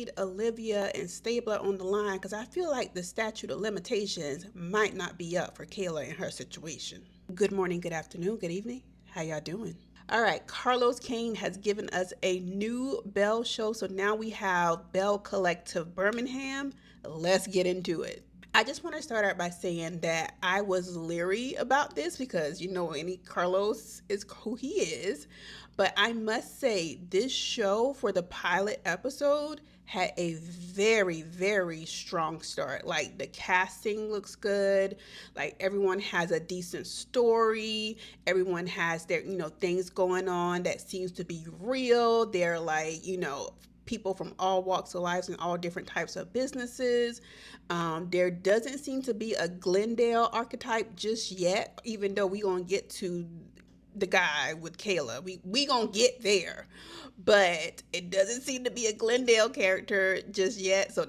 need Olivia and Stabler on the line because I feel like the statute of limitations might not be up for Kayla and her situation. Good morning, good afternoon, good evening. How y'all doing? All right, Carlos Kane has given us a new Belle show. So now we have Belle Collective-Birmingham. Let's get into it. I just want to start out by saying that I was leery about this because any Carlos is who he is. But I must say, this show for the pilot episode had a very, very strong start. Like, the casting looks good. Like, everyone has a decent story. Everyone has their, things going on that seems to be real. They're like, people from all walks of life and all different types of businesses. There doesn't seem to be a Glendale archetype just yet, even though we gonna get to the guy with Kayla. We gonna get there, but it doesn't seem to be a Glendale character just yet. So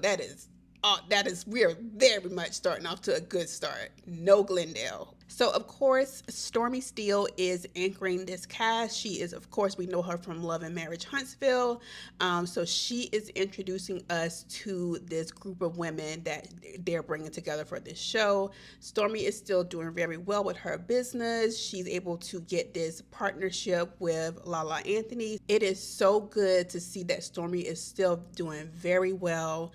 we're very much starting off to a good start. No Glendale. So, of course, Stormy Steele is anchoring this cast. She is, of course, we know her from Love and Marriage Huntsville. So she is introducing us to this group of women that they're bringing together for this show. Stormy is still doing very well with her business. She's able to get this partnership with Lala Anthony. It is so good to see that Stormy is still doing very well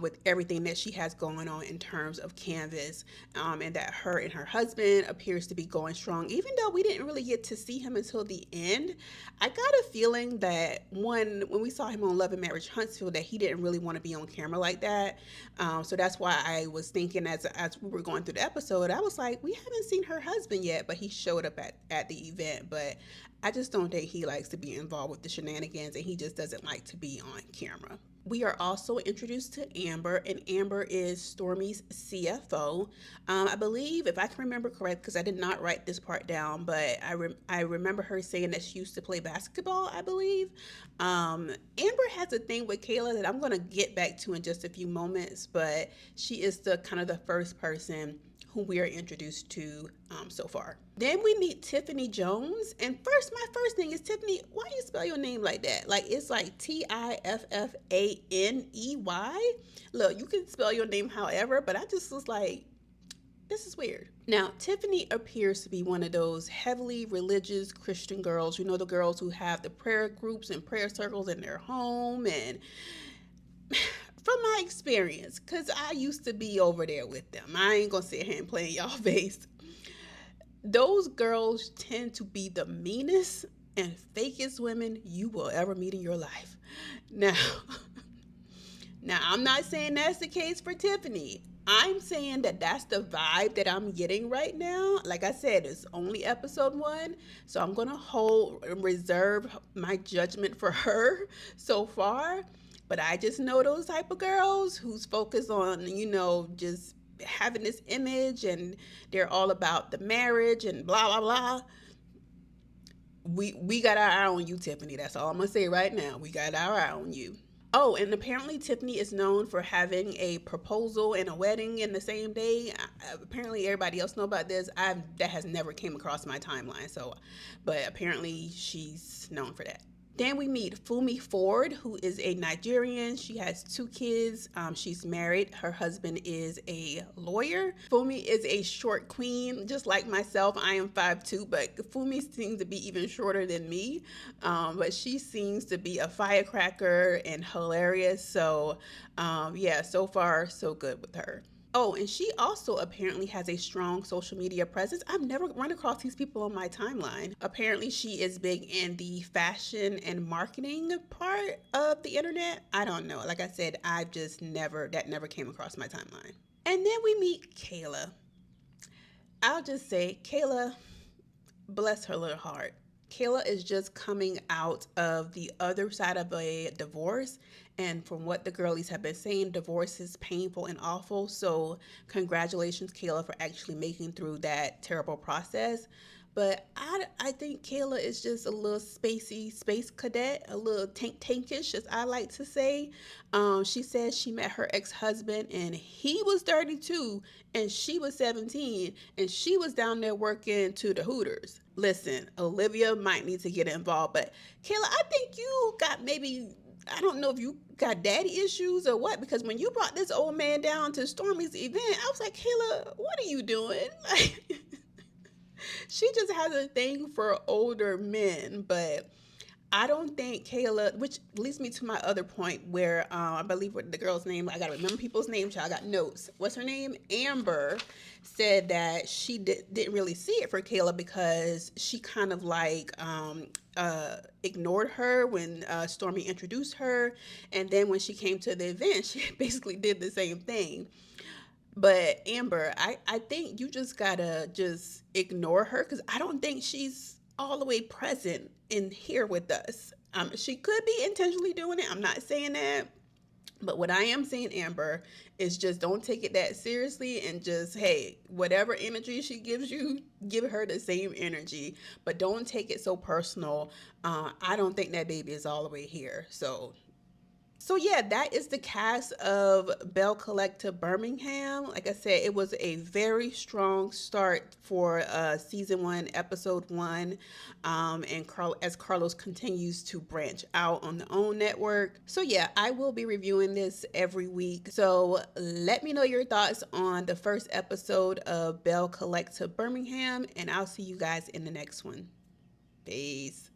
with everything that she has going on in terms of Canvas, and that her and her husband appears to be going strong, even though we didn't really get to see him until the end. I got a feeling that when we saw him on Love and Marriage Huntsville, that he didn't really want to be on camera like that. So that's why I was thinking as we were going through the episode, I was like, we haven't seen her husband yet, but he showed up at the event. But I just don't think he likes to be involved with the shenanigans, and he just doesn't like to be on camera. We are also introduced to Amber, and Amber is Stormy's CFO. I believe, if I can remember correct, because I did not write this part down, but I remember her saying that she used to play basketball, I believe. Amber has a thing with Kayla that I'm going to get back to in just a few moments, but she is the kind of the first person who we are introduced to so far. Then we meet Tiffany Jones, and my first thing is, Tiffany, why do you spell your name like that? Like, it's like Tiffany. Look, you can spell your name however, but I just was like, this is weird. Now, Tiffany appears to be one of those heavily religious Christian girls, the girls who have the prayer groups and prayer circles in their home. And from my experience, because I used to be over there with them, I ain't gonna sit here and play in y'all face. Those girls tend to be the meanest and fakest women you will ever meet in your life. Now, I'm not saying that's the case for Tiffany. I'm saying that that's the vibe that I'm getting right now. Like I said, it's only episode 1, so I'm going to reserve my judgment for her so far. But I just know those type of girls who's focused on, just having this image, and they're all about the marriage and blah, blah, blah. We got our eye on you, Tiffany. That's all I'm going to say right now. We got our eye on you. Oh, and apparently Tiffany is known for having a proposal and a wedding in the same day. Apparently everybody else know about this. That has never came across my timeline. But apparently she's known for that. Then we meet Fumi Ford, who is a Nigerian. She has 2 kids. She's married. Her husband is a lawyer. Fumi is a short queen, just like myself. I am 5'2", but Fumi seems to be even shorter than me. But she seems to be a firecracker and hilarious. So, so far, so good with her. Oh, and she also apparently has a strong social media presence. I've never run across these people on my timeline. Apparently, she is big in the fashion and marketing part of the internet. I don't know. Like I said, that never came across my timeline. And then we meet Kayla. I'll just say, Kayla, bless her little heart. Kayla is just coming out of the other side of a divorce. And from what the girlies have been saying, divorce is painful and awful. So congratulations, Kayla, for actually making through that terrible process. But I think Kayla is just a little spacey space cadet, a little tankish, as I like to say. She says she met her ex-husband and he was 32 and she was 17 and she was down there working to the Hooters. Listen, Olivia might need to get involved, but Kayla, I think you got maybe I don't know if you got daddy issues or what, because when you brought this old man down to Stormy's event, I was like, Kayla, what are you doing? She just has a thing for older men, but I don't think Kayla, which leads me to my other point where I believe what the girl's name, I got to remember people's names, I got notes. What's her name? Amber said that she didn't really see it for Kayla because she kind of like ignored her when Stormy introduced her. And then when she came to the event, she basically did the same thing. But Amber, I think you just gotta just ignore her because I don't think she's all the way present in here with us. She could be intentionally doing it. I'm not saying that. But what I am saying, Amber, is just don't take it that seriously and just, hey, whatever energy she gives you, give her the same energy. But don't take it so personal. I don't think that baby is all the way here. So yeah, that is the cast of Belle Collective-Birmingham. Like I said, it was a very strong start for season 1, episode 1, and as Carlos continues to branch out on the OWN network. So yeah, I will be reviewing this every week. So let me know your thoughts on the first episode of Belle Collective-Birmingham, and I'll see you guys in the next one. Peace.